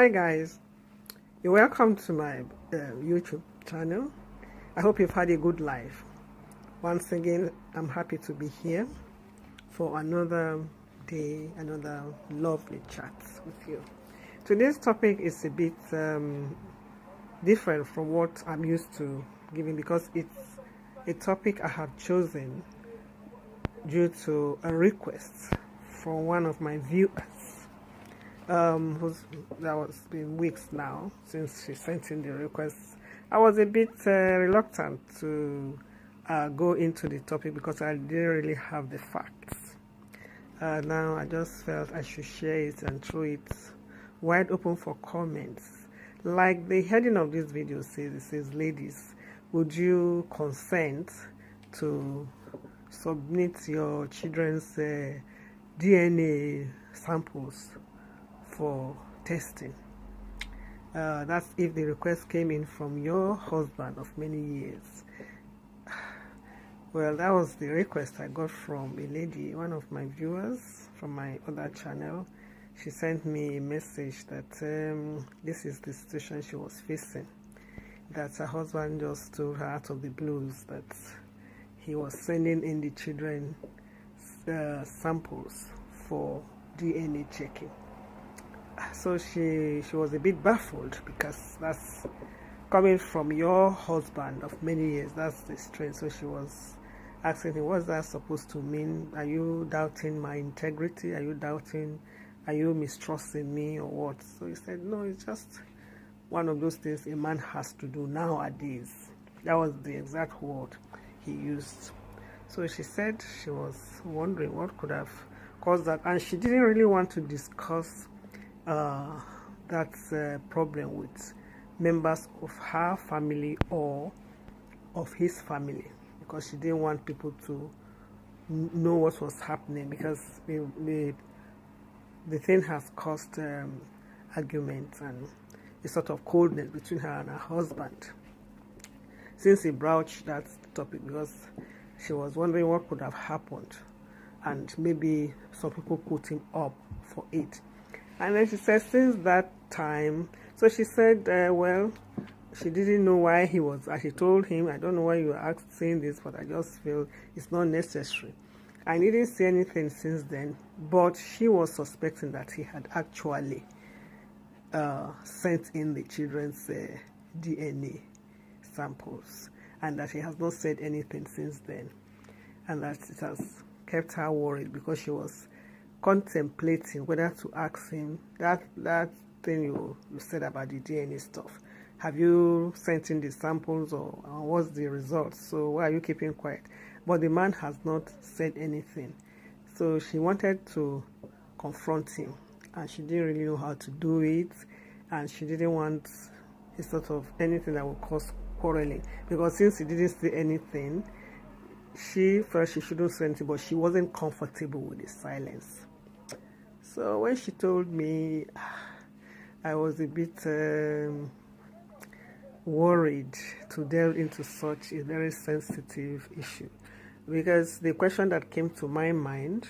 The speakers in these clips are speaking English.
Hi guys, you're welcome to my YouTube channel. I hope you've had a good life. Once again, I'm happy to be here for another day, another lovely chat with you. Today's topic is a bit different from what I'm used to giving because it's a topic I have chosen due to a request from one of my viewers. That was been weeks now since she sent in the request. I was a bit reluctant to go into the topic because I didn't really have the facts. Now I just felt I should share it and throw it wide open for comments. Like the heading of this video says, it says, ladies, would you consent to submit your children's DNA samples for testing? That's if the request came in from your husband of many years. Well, that was the request I got from a lady, one of my viewers from my other channel. She sent me a message that this is the situation she was facing, that her husband just told her out of the blues that he was sending in the children samples for DNA checking. So she was a bit baffled because that's coming from your husband of many years. That's the strength. So she was asking him, what's that supposed to mean? Are you doubting my integrity? Are you mistrusting me or what? So he said, no, it's just one of those things a man has to do nowadays. That was the exact word he used. So she said she was wondering what could have caused that, and she didn't really want to discuss that problem with members of her family or of his family, because she didn't want people to know what was happening, because the thing has caused arguments and a sort of coldness between her and her husband since he broached that topic, because she was wondering what could have happened and maybe some people put him up for it. And then she said since that time, so she said, well, she didn't know why he was, she told him, I don't know why you are saying this, but I just feel it's not necessary. I didn't say anything since then, but she was suspecting that he had actually sent in the children's DNA samples, and that he has not said anything since then, and that it has kept her worried because she was contemplating whether to ask him that thing you said about the DNA stuff. Have you sent in the samples, or what's the result? So why are you keeping quiet? But the man has not said anything. So she wanted to confront him, and she didn't really know how to do it, and she didn't want a sort of anything that would cause quarreling, because since he didn't say anything, she felt she shouldn't say anything, but she wasn't comfortable with the silence. So when she told me, I was a bit worried to delve into such a very sensitive issue, because the question that came to my mind,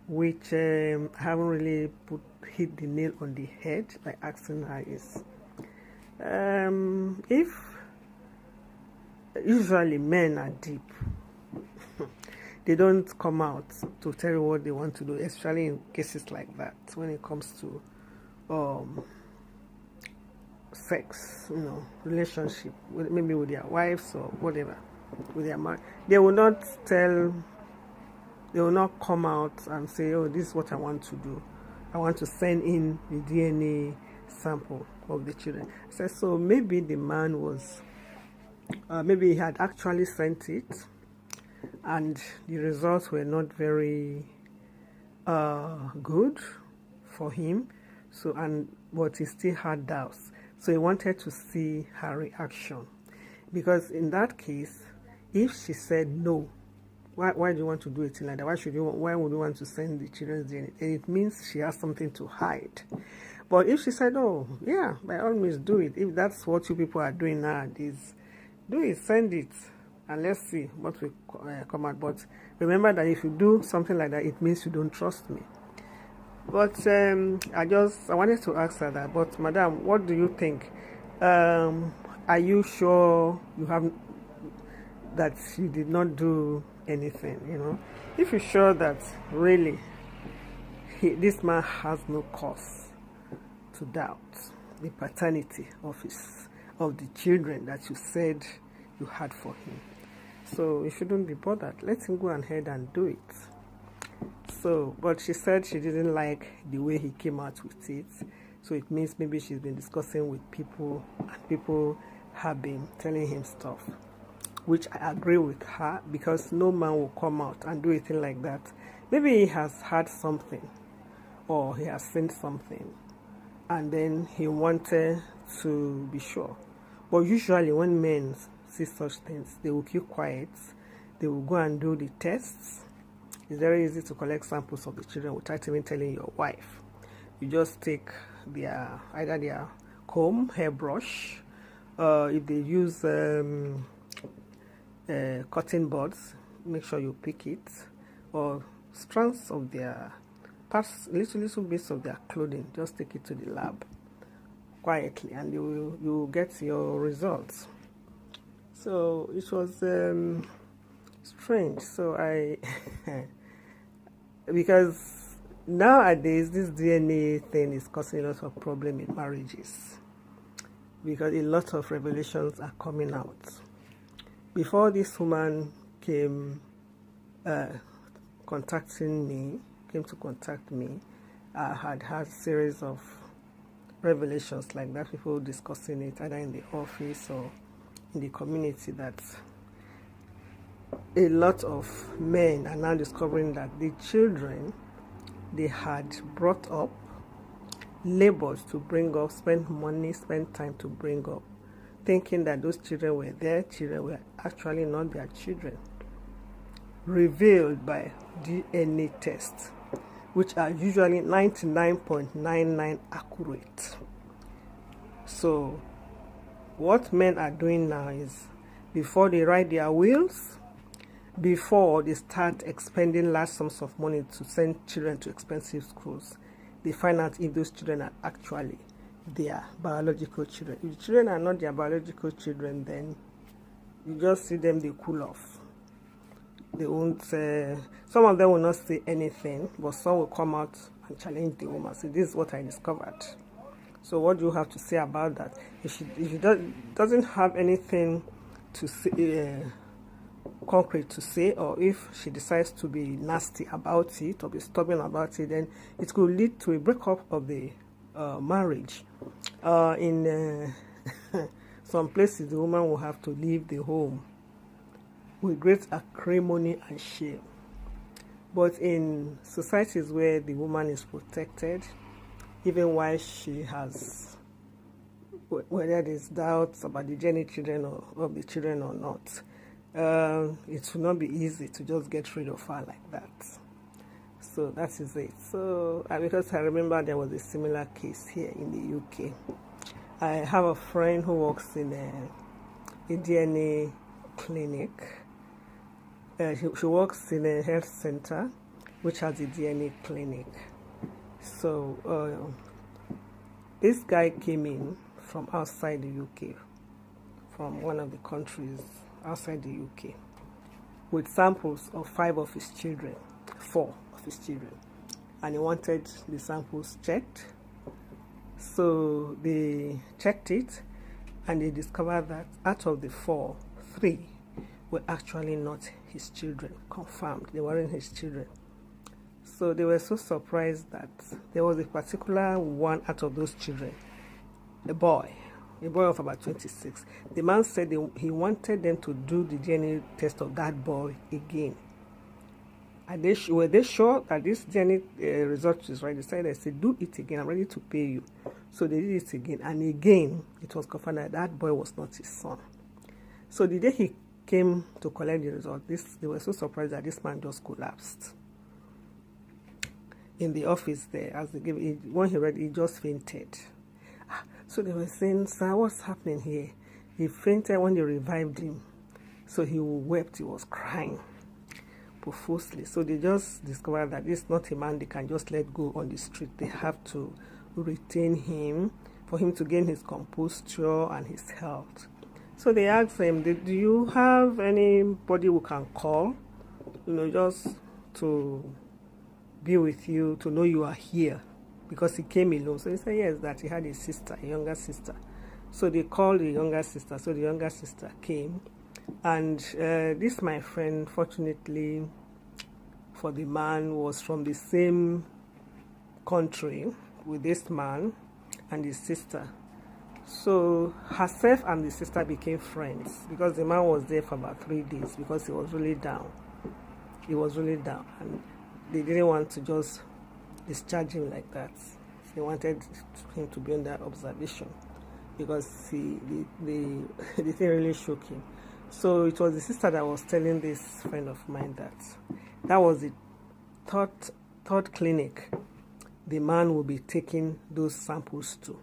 which I haven't really hit the nail on the head by asking her, is if usually men are deep, they don't come out to tell you what they want to do, especially in cases like that, when it comes to sex, relationship, maybe with their wives or whatever, with their man. They will not come out and say, oh, this is what I want to do. I want to send in the DNA sample of the children. So maybe the man was, maybe he had actually sent it, and the results were not very good for him. But he still had doubts. So he wanted to see her reaction, because in that case, if she said no, why do you want to do it like that? Why would you want to send the children's DNA? And it means she has something to hide. But if she said, oh yeah, by all means do it, if that's what you people are doing nowadays, do it, send it, and let's see what will come out. But remember that if you do something like that, it means you don't trust me. But I wanted to ask her that. But madam, what do you think? Are you sure you have that you did not do anything? If you're sure that really this man has no cause to doubt the paternity of the children that you said you had for him, so you shouldn't be bothered. Let him go ahead and do it. So, but she said she didn't like the way he came out with it. So it means maybe she's been discussing with people and people have been telling him stuff, which I agree with her, because no man will come out and do a thing like that. Maybe he has heard something or he has seen something and then he wanted to be sure. But usually when men see such things, they will keep quiet. They will go and do the tests. It's very easy to collect samples of the children without even telling your wife. You just take either their comb, hairbrush, if they use cotton buds, make sure you pick it, or strands of their parts, little bits of their clothing. Just take it to the lab quietly, and you will get your results. So it was strange. So I because nowadays this DNA thing is causing a lot of problem in marriages, because a lot of revelations are coming out. Before this woman came to contact me, I had a series of revelations like that, people discussing it either in the office or in the community, that a lot of men are now discovering that the children they had brought up, labored to bring up, spent money, spent time to bring up, thinking that those children were their children, were actually not their children, revealed by DNA tests, which are usually 99.99 accurate. So what men are doing now is, before they write their wills, before they start expending large sums of money to send children to expensive schools, they find out if those children are actually their biological children. If the children are not their biological children, then you just see them, they cool off. They won't some of them will not say anything, but some will come out and challenge the woman. So this is what I discovered. So what do you have to say about that? If she doesn't have anything to say, concrete to say, or if she decides to be nasty about it or be stubborn about it, then it could lead to a breakup of the marriage. In some places, the woman will have to leave the home with great acrimony and shame. But in societies where the woman is protected, even while she has, whether there's doubts about the genital children or of the children or not, it will not be easy to just get rid of her like that. So that is it. So because I remember there was a similar case here in the UK. I have a friend who works in a DNA clinic. She works in a health center which has a DNA clinic. So this guy came in from outside the UK, from one of the countries outside the UK, with samples of 4 of his children, and he wanted the samples checked. So they checked it, and they discovered that out of the 4, 3 were actually not his children. Confirmed, they weren't his children. So they were so surprised that there was a particular one out of those children, a boy of about 26. The man said he wanted them to do the DNA test of that boy again. Were they sure that this DNA result is right? They said, do it again, I'm ready to pay you. So they did it again, and again it was confirmed that that boy was not his son. So the day he came to collect the result, they were so surprised that this man just collapsed in the office there. As they gave it, when he read it, he just fainted. So they were saying, sir, what's happening here? He fainted when they revived him. So he wept, he was crying. people falsely. So they just discovered that this is not a man they can just let go on the street. They have to retain him for him to gain his composure and his health. So they asked him, do you have anybody who can call, just to be with you, to know you are here? Because he came alone. So he said yes, that he had a sister, a younger sister. So they called the younger sister. So the younger sister came. And this, my friend, fortunately for the man, was from the same country with this man and his sister. So herself and the sister became friends because the man was there for about 3 days because he was really down. He was really down, and they didn't want to just discharge him like that. They wanted him to be under observation because the thing really shook him. So it was the sister that was telling this friend of mine that was the third clinic the man will be taking those samples to.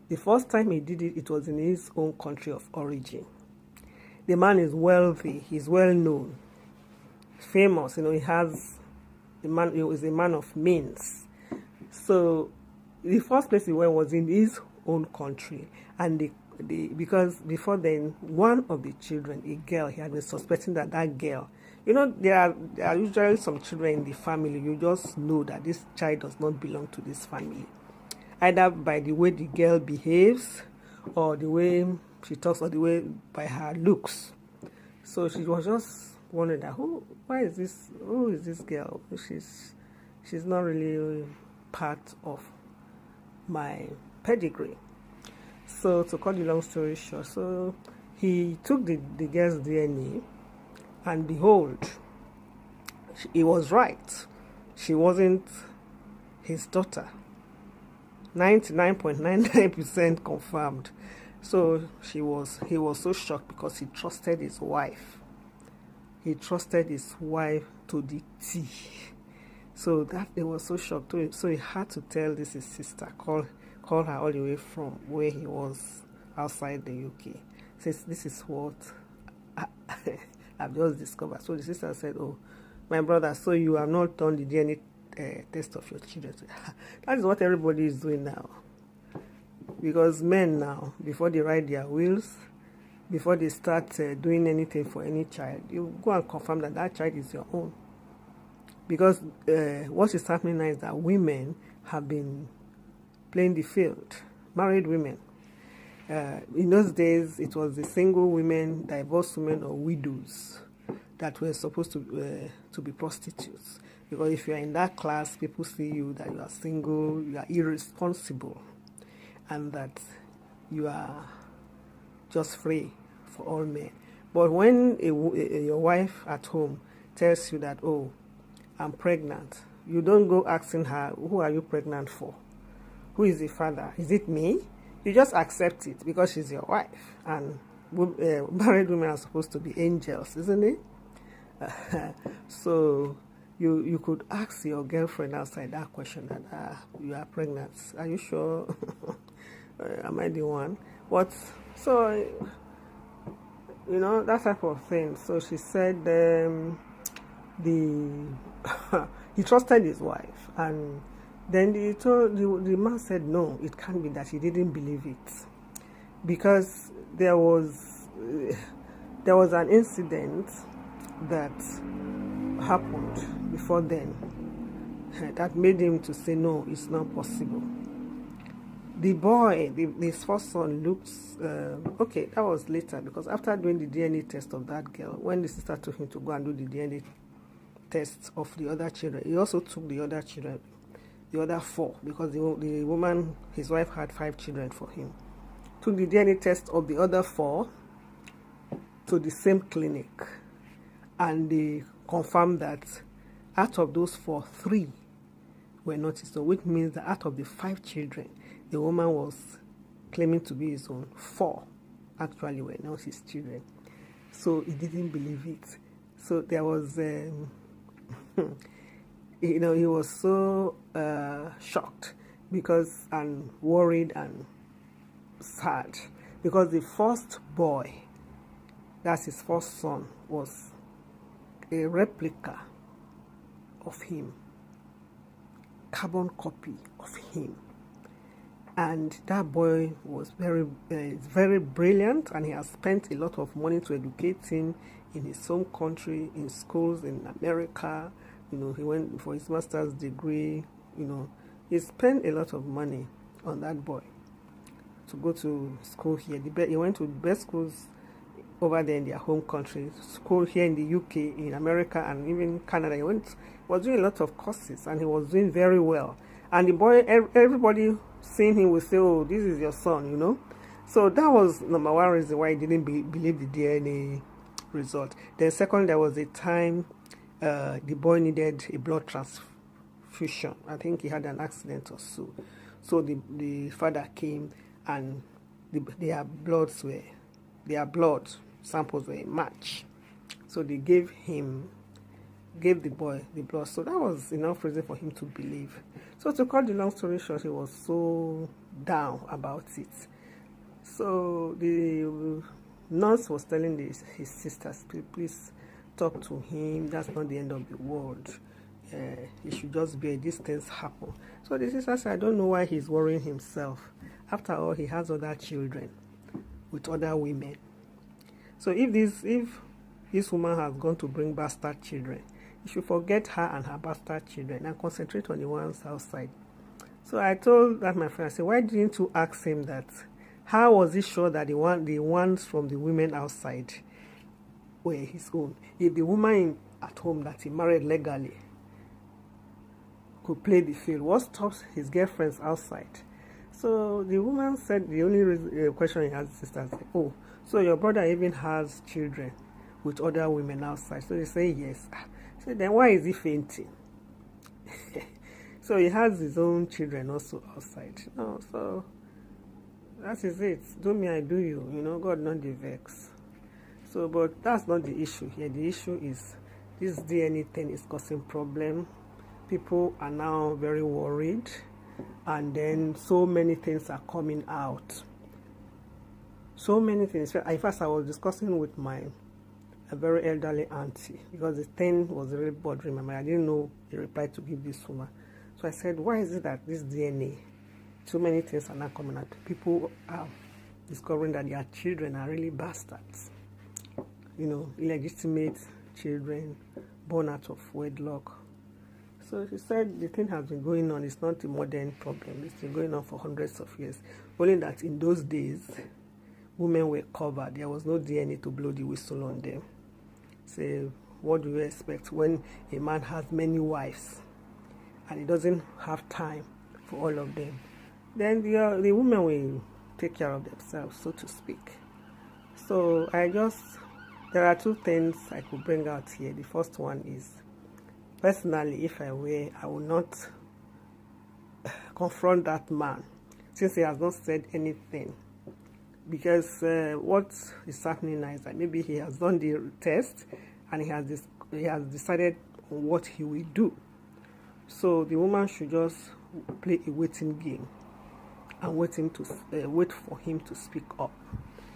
The first time he did it, it was in his own country of origin. The man is wealthy, he's well known, famous, he is a man of means. So the first place he went was in his own country, and because before then, one of the children, a girl, he had been suspecting that girl, there are usually some children in the family, you just know that this child does not belong to this family, either by the way the girl behaves, or the way she talks, or the way by her looks. So she was just wondering that who is this girl? She's not really part of my pedigree. So to cut the long story short, so he took the girl's DNA, and behold, he was right. She wasn't his daughter. 99.99% confirmed. So he was so shocked because he trusted his wife. He trusted his wife to the T. So that they were so shocked. So he had to tell his sister, call her all the way from where he was outside the UK. Says, this is what I've just discovered. So the sister said, oh, my brother, so you have not done the DNA test of your children. That is what everybody is doing now. Because men now, before they write their wills, before they start doing anything for any child, you go and confirm that child is your own. Because what is happening now is that women have been playing the field, married women. In those days, it was the single women, divorced women, or widows that were supposed to be prostitutes. Because if you are in that class, people see you that you are single, you are irresponsible, and that you are just free for all men. But when your wife at home tells you that, oh, I'm pregnant, you don't go asking her, who are you pregnant for? Who is the father? Is it me? You just accept it because she's your wife. And married women are supposed to be angels, isn't it? So you could ask your girlfriend outside that question that you are pregnant. Are you sure? Am I the one? What? So, that type of thing. So she said he trusted his wife, and then the man said no, it can't be that. He didn't believe it because there was an incident that happened before then that made him to say no, it's not possible. The boy, his first son, looks okay. That was later because after doing the DNA test of that girl, when the sister took him to go and do the DNA test of the other children, he also took the other children, the other 4, because the woman, his wife, had 5 children for him. Took the DNA test of the other 4 to the same clinic, and they confirmed that out of those 4, 3 were not his own, which means that out of the 5 children the woman was claiming to be his own, 4 actually were not his children. So he didn't believe it. So there was he was so shocked and worried and sad because the first boy, that's his first son, was a replica of him, carbon copy of him. And that boy was very brilliant, and he has spent a lot of money to educate him in his home country, in schools in America. You know, he went for his master's degree. You know, he spent a lot of money on that boy to go to school here. He went to the best schools over there in their home country, school here in the UK, in America, and even Canada. He was doing a lot of courses, and he was doing very well. And the boy, everybody seeing him will say, "Oh, this is your son," you know. So that was number one reason why he didn't believe the DNA result. Then second, there was a time the boy needed a blood transfusion. I think he had an accident or so. So the father came, and their blood samples were a match. So they gave the boy the blood. So that was enough reason for him to believe. So to cut the long story short, he was so down about it. So the nurse was telling his sisters, please talk to him. That's not the end of the world. He should just bear these things happen. So the sister said, I don't know why he's worrying himself. After all, he has other children with other women. So if this woman has gone to bring bastard children, you should forget her and her bastard children and concentrate on the ones outside. So I told that my friend, I said, why didn't you ask him that? How was he sure that the ones from the women outside were his own? If the woman at home that he married legally could play the field, what stops his girlfriends outside? So the woman said the only question he has, sister said, oh, so your brother even has children with other women outside? So they say yes. So then why is he fainting? So he has his own children also outside. No, so that is it. Do me, I do you. You know, God not the vex. So, but that's not the issue here. The issue is this DNA thing is causing problem. People are now very worried, and then so many things are coming out. So many things. In fact, I was discussing with a very elderly auntie, because the thing was really bothering my mind. I didn't know the reply to give this woman. So I said, why is it that this DNA, so many things are not coming out? People are discovering that their children are really bastards. You know, illegitimate children born out of wedlock. So she said the thing has been going on. It's not a modern problem. It's been going on for hundreds of years. Only that in those days, women were covered. There was no DNA to blow the whistle on them. Say, what do you expect when a man has many wives and he doesn't have time for all of them? Then the women will take care of themselves, so to speak. So there are two things I could bring out here. The first one is, personally, if I were, I would not confront that man since he has not said anything. Because what is happening now is that maybe he has done the test and he has decided on what he will do. So the woman should just play a waiting game and wait for him to speak up.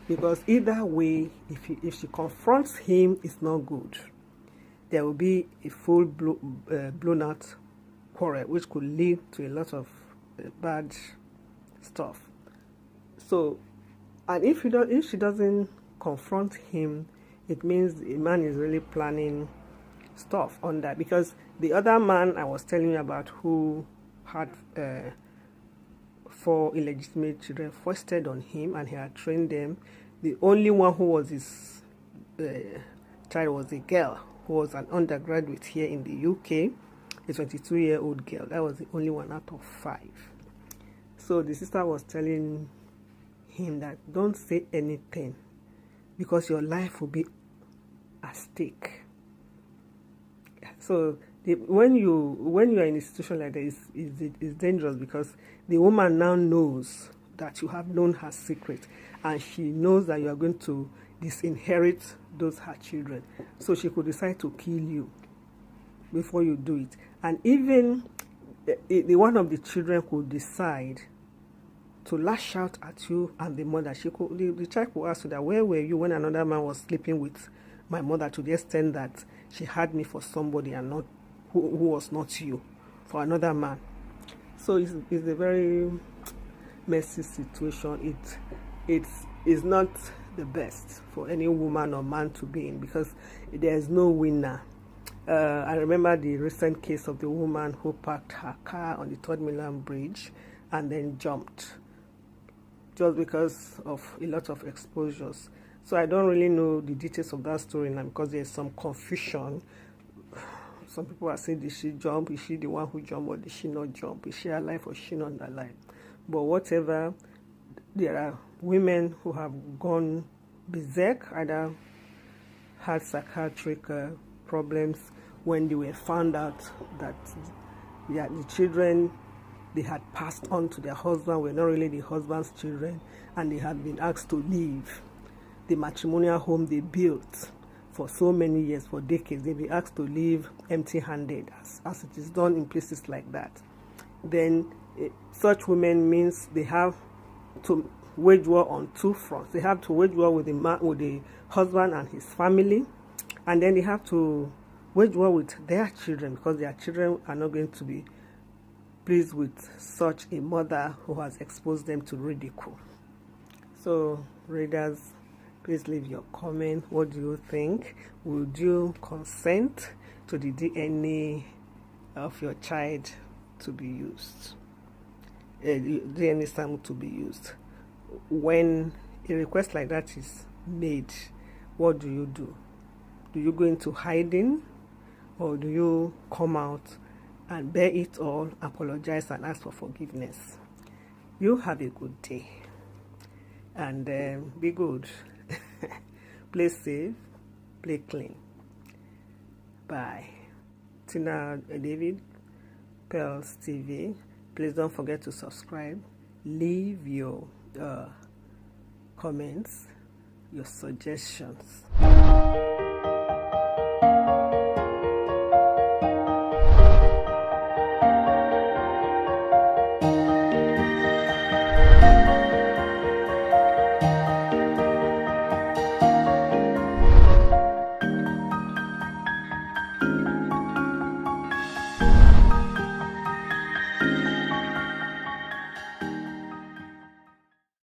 Because either way, if she confronts him, it's not good. There will be a full blown out quarrel, which could lead to a lot of bad stuff. So, and if she doesn't confront him, it means the man is really planning stuff on that. Because the other man I was telling you about, who had 4 illegitimate children foisted on him, and he had trained them. The only one who was his child was a girl who was an undergraduate here in the UK, a 22-year-old girl. That was the only one out of 5. So the sister was telling him that don't say anything, because your life will be at stake. So when you are in a situation like that, it's dangerous, because the woman now knows that you have known her secret, and she knows that you are going to disinherit her children. So she could decide to kill you before you do it. And even the one of the children could decide to lash out at you and the mother. The child could ask you that, where were you when another man was sleeping with my mother, to the extent that she had me for somebody and not who was not you for another man. So it's a very messy situation. It is not the best for any woman or man to be in, because there is no winner. I remember the recent case of the woman who parked her car on the Third Mainland Bridge and then jumped, just because of a lot of exposures. So I don't really know the details of that story now, because there's some confusion. Some people are saying, did she jump? Is she the one who jumped, or did she not jump? Is she alive or is she not alive? But whatever, there are women who have gone berserk, either had psychiatric problems when they were found out that the children they had passed on to their husband were not really the husband's children, and they had been asked to leave the matrimonial home they built for so many years, for decades. They've been asked to leave empty-handed, as it is done in places like that. Then such women means they have to wage war on two fronts. They have to wage war with the husband and his family, and then they have to wage war with their children, because their children are not going to be pleased with such a mother who has exposed them to ridicule. So, readers, please leave your comment. What do you think? Would you consent to the DNA of your child to be used? DNA sample to be used? When a request like that is made, what do? Do you go into hiding, or do you come out and bear it all, apologize, and ask for forgiveness? You have a good day, and be good. Play safe, play clean. Bye. Tina David, Pearls TV. Please don't forget to subscribe. Leave your comments, your suggestions.